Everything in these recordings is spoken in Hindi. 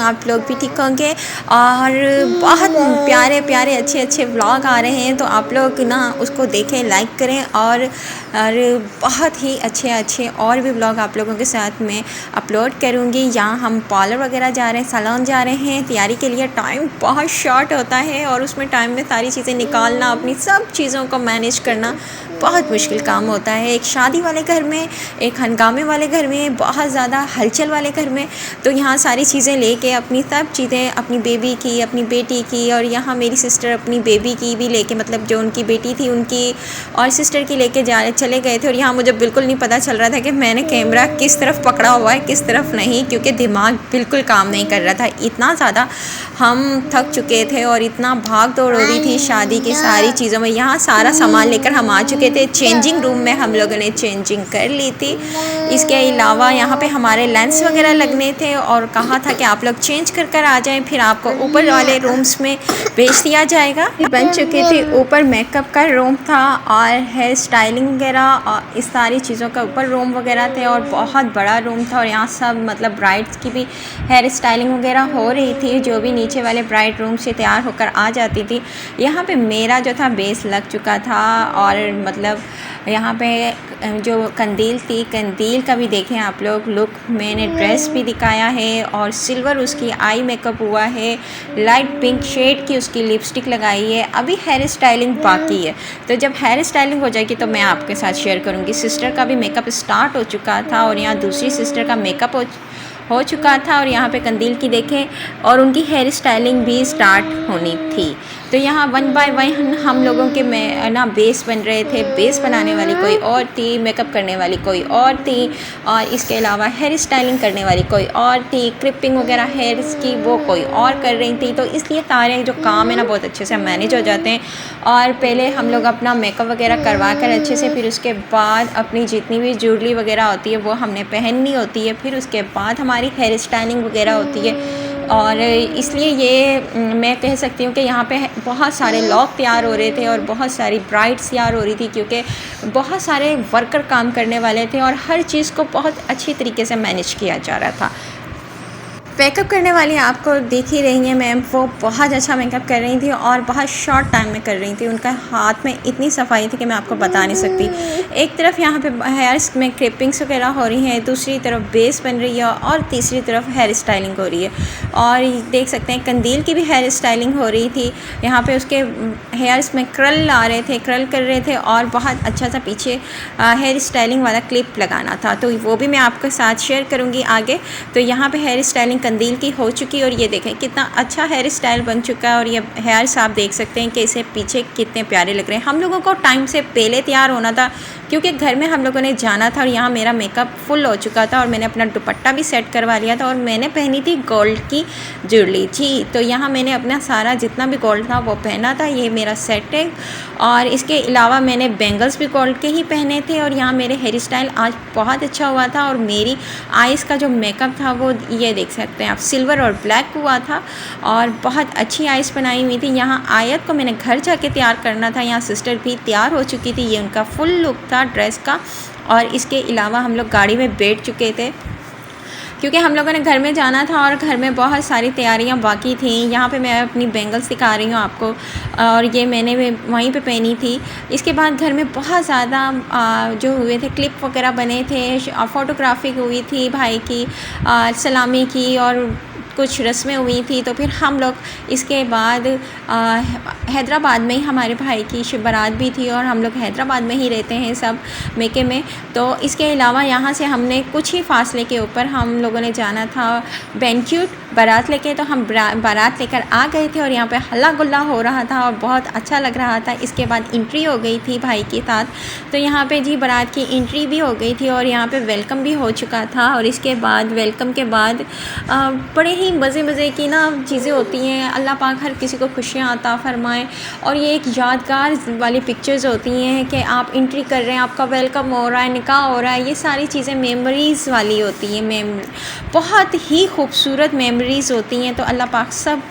आप लोग भी ठीक होंगे। और बहुत प्यारे प्यारे अच्छे अच्छे व्लॉग आ रहे हैं, तो आप लोग ना उसको देखें, लाइक करें। और बहुत ही अच्छे अच्छे और भी व्लॉग आप लोगों के साथ में अपलोड करूँगी। यहाँ हम पार्लर वगैरह जा रहे हैं, सैलून जा रहे हैं तैयारी के लिए। टाइम बहुत शॉर्ट होता है और उसमें टाइम में सारी चीज़ें निकालना, अपनी सब चीज़ों को मैनेज करना बहुत मुश्किल काम होता है। एक शादी वाले घर में, एक हंगामे वाले घर में, बहुत ज़्यादा हलचल वाले घर में, तो यहाँ सारी चीज़ें लेके अपनी सब चीज़ें, अपनी बेबी की, अपनी बेटी की, और यहाँ मेरी सिस्टर अपनी बेबी की भी लेके, मतलब जो उनकी बेटी थी उनकी और सिस्टर की लेके चले गए थे। और यहाँ मुझे बिल्कुल नहीं पता चल रहा था कि मैंने कैमरा किस तरफ पकड़ा हुआ है, किस तरफ नहीं, क्योंकि दिमाग बिल्कुल काम नहीं कर रहा था। इतना ज़्यादा हम थक चुके थे और इतना भाग दौड़ हो रही थी शादी की सारी चीज़ों में। यहाँ सारा सामान लेकर हम आ चुके थे। चेंजिंग रूम में हम लोगों ने चेंजिंग कर ली थी। इसके अलावा यहाँ पे हमारे लेंस वगैरह लगने थे और कहा था कि आप लोग चेंज कर कर आ जाएं, फिर आपको ऊपर वाले रूम्स में भेज दिया जाएगा। बन चुके थे, ऊपर मेकअप का रूम था और हेयर स्टाइलिंग वगैरह और इस सारी चीज़ों का ऊपर रूम वगैरह थे और बहुत बड़ा रूम था। और यहाँ सब मतलब ब्राइड्स की भी हेयर स्टाइलिंग वगैरह हो रही थी, जो भी नीचे वाले ब्राइड रूम से तैयार होकर आ जाती थी। यहाँ पे मेरा जो था बेस लग चुका था और मतलब यहाँ पे जो कंदील थी, कंदील का भी देखें आप लोग लुक। मैंने ड्रेस भी दिखाया है और सिल्वर उसकी आई मेकअप हुआ है, लाइट पिंक शेड की उसकी लिपस्टिक लगाई है। अभी हेयर स्टाइलिंग बाकी है, तो जब हेयर स्टाइलिंग हो जाएगी तो मैं आपके साथ शेयर करूँगी। सिस्टर का भी मेकअप स्टार्ट हो चुका था और यहाँ दूसरी सिस्टर का मेकअप हो चुका था। और यहाँ पे कंदील की देखें, और उनकी हेयर स्टाइलिंग भी स्टार्ट होनी थी। तो यहाँ वन बाय वन हम लोगों के में ना बेस बन रहे थे। बेस बनाने वाली कोई और थी, मेकअप करने वाली कोई और थी, और इसके अलावा हेयर स्टाइलिंग करने वाली कोई और थी, क्लिपिंग वगैरह हेयर्स की वो कोई और कर रही थी। तो इसलिए सारे जो काम है ना बहुत अच्छे से मैनेज हो जाते हैं। और पहले हम लोग अपना मेकअप वगैरह करवा कर अच्छे से, फिर उसके बाद अपनी जितनी भी ज्वेलरी वगैरह होती है वो हमने पहननी होती है, फिर उसके बाद हमारी हेयर स्टाइलिंग वगैरह होती है। और इसलिए ये मैं कह सकती हूँ कि यहाँ पे बहुत सारे लोग तैयार हो रहे थे और बहुत सारी ब्राइड्स तैयार हो रही थी, क्योंकि बहुत सारे वर्कर काम करने वाले थे और हर चीज़ को बहुत अच्छी तरीके से मैनेज किया जा रहा था। मेकअप करने वाली आपको देख ही रही हैं मैम, वो बहुत अच्छा मेकअप कर रही थी और बहुत शॉर्ट टाइम में कर रही थी। उनका हाथ में इतनी सफाई थी कि मैं आपको बता नहीं सकती। एक तरफ यहाँ पे हेयर्स में क्लिपिंग्स वगैरह हो रही हैं, दूसरी तरफ बेस बन रही है और तीसरी तरफ हेयर स्टाइलिंग हो रही है। और देख सकते हैं कंदील की भी हेयर स्टाइलिंग हो रही थी। यहाँ पे उसके हेयर्स में कर्ल आ रहे थे, कर्ल कर रहे थे और बहुत अच्छा सा पीछे हेयर स्टाइलिंग वाला क्लिप लगाना था, तो वो भी मैं आपके साथ शेयर करूँगी आगे। तो यहाँ पर हेयर स्टाइलिंग कंदील की हो चुकी है और ये देखें कितना अच्छा हेयर स्टाइल बन चुका है। और ये हेयर्स आप देख सकते हैं कि इसे पीछे कितने प्यारे लग रहे हैं। हम लोगों को टाइम से पहले तैयार होना था क्योंकि घर में हम लोगों ने जाना था। और यहाँ मेरा मेकअप फुल हो चुका था और मैंने अपना दुपट्टा भी सेट करवा लिया था और मैंने पहनी थी गोल्ड की ज्वेलरी जी। तो यहाँ मैंने अपना सारा जितना भी गोल्ड था वो पहना था, ये मेरा सेट है। और इसके अलावा मैंने बैंगल्स भी गोल्ड के ही पहने थे। और यहाँ मेरे हेयर स्टाइल आज बहुत अच्छा हुआ था और मेरी आइज़ का जो मेकअप था वो ये देख सकते हैं आप, सिल्वर और ब्लैक हुआ था और बहुत अच्छी आइज़ बनाई हुई थी। यहाँ आयत को मैंने घर जाके तैयार करना था। यहाँ सिस्टर भी तैयार हो चुकी थी, ये उनका फुल लुक था ड्रेस का। और इसके अलावा हम लोग गाड़ी में बैठ चुके थे क्योंकि हम लोगों ने घर में जाना था और घर में बहुत सारी तैयारियां बाकी थी। यहाँ पे मैं अपनी बैंगल्स दिखा रही हूँ आपको और ये मैंने वहीं पे पहनी थी। इसके बाद घर में बहुत ज़्यादा जो हुए थे क्लिप वगैरह बने थे, फ़ोटोग्राफी हुई थी भाई की, सलामी की और कुछ रस्में हुई थी। तो फिर हम लोग इसके बाद हैदराबाद में ही हमारे भाई की बारात भी थी और हम लोग हैदराबाद में ही रहते हैं सब मेके में। तो इसके अलावा यहाँ से हमने कुछ ही फासले के ऊपर हम लोगों ने जाना था बैंक्वेट बारात लेके। तो हम बारात लेकर आ गए थे और यहाँ पे हल्ला गुल्ला हो रहा था और बहुत अच्छा लग रहा था। इसके बाद एंट्री हो गई थी भाई के साथ, तो यहाँ पे जी बारात की एंट्री भी हो गई थी और यहाँ पे वेलकम भी हो चुका था। और इसके बाद वेलकम के बाद बड़े ही मज़े की ना चीज़ें होती हैं। अल्लाह पाक हर किसी को खुशियाँ अता फरमाए। और ये एक यादगार वाली पिक्चर्स होती हैं कि आप एंट्री कर रहे हैं, आपका वेलकम हो रहा है, निकाह हो रहा है, ये सारी चीज़ें मेमोरीज़ वाली होती हैं। बहुत ही खूबसूरत मेमोरीज़ होती हैं। तो अल्लाह पाक सब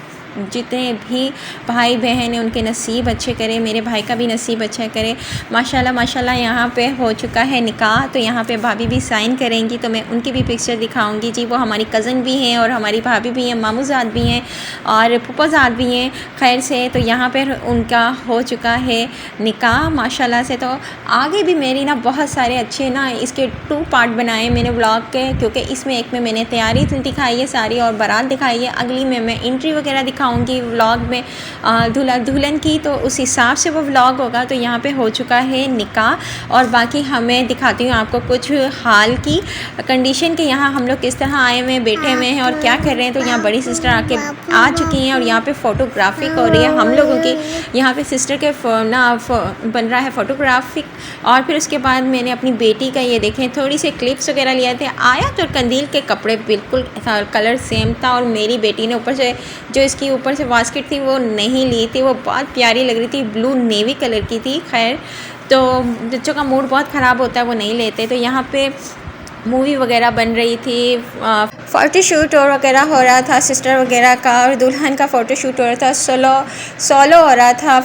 जितने भी भाई बहन हैं उनके नसीब अच्छे करे, मेरे भाई का भी नसीब अच्छा करे। माशाल्लाह माशाल्लाह यहाँ पे हो चुका है निकाह। तो यहाँ पे भाभी भी साइन करेंगी, तो मैं उनकी भी पिक्चर दिखाऊंगी जी। वो हमारी कज़न भी हैं और हमारी भाभी भी हैं, मामूज़ाद भी हैं और फूफाज़ाद भी हैं खैर से। तो यहाँ पर उनका हो चुका है निकाह माशाल्लाह से। तो आगे भी मेरी ना बहुत सारे अच्छे ना इसके 2 पार्ट बनाए मैंने व्लॉग के, क्योंकि इसमें एक में मैंने तैयारी दिखाई है सारी और बारात दिखाई है, अगली में मैं एंट्री वगैरह दिखाऊंगी व्लॉग में दूल्हा दुल्हन की, तो उस हिसाब से वो व्लॉग होगा। तो यहाँ पे हो चुका है निकाह और बाकी हमें दिखाती हूँ आपको कुछ हाल की कंडीशन के यहाँ हम लोग किस तरह आए हुए हैं, बैठे हुए हैं और क्या कर रहे हैं। तो यहाँ बड़ी सिस्टर आ चुकी हैं और यहाँ पे फ़ोटोग्राफिक हो रही है हम लोगों की। यहाँ पे सिस्टर के बन रहा है फ़ोटोग्राफिक। और फिर उसके बाद मैंने अपनी बेटी का ये देखें थोड़ी सी क्लिप्स वगैरह लिए थे। आया तो कंदील के कपड़े बिल्कुल कलर सेम था और मेरी बेटी ने ऊपर से जो इसकी ऊपर से बास्केट थी वो नहीं ली थी, वो बहुत प्यारी लग रही थी, ब्लू नेवी कलर की थी। खैर तो बच्चों का मूड बहुत ख़राब होता है, वो नहीं लेते। तो यहाँ पे मूवी वगैरह बन रही थी, फ़ोटोशूट और वगैरह हो रहा था सिस्टर वगैरह का और दुल्हन का फ़ोटोशूट हो रहा था, सोलो हो रहा था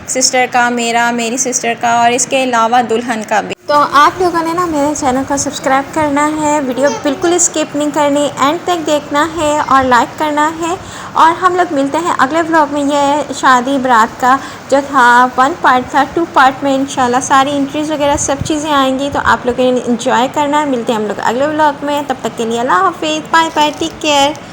सिस्टर का, मेरी सिस्टर का और इसके अलावा दुल्हन का भी। तो आप लोगों ने ना मेरे चैनल को सब्सक्राइब करना है, वीडियो बिल्कुल स्किप नहीं करनी, एंड तक देखना है और लाइक करना है। और हम लोग मिलते हैं अगले व्लॉग में। ये शादी बारात का जो था 1 पार्ट था, 2 पार्ट में इंशाल्लाह सारी एंट्रीज़ वगैरह सब चीज़ें आएंगी, तो आप लोगों ने इंजॉय करना है। मिलते हैं हम लोग अगले व्लॉग में, तब तक के लिए अल्लाह हाफिज़, बाय बाय, टेक केयर।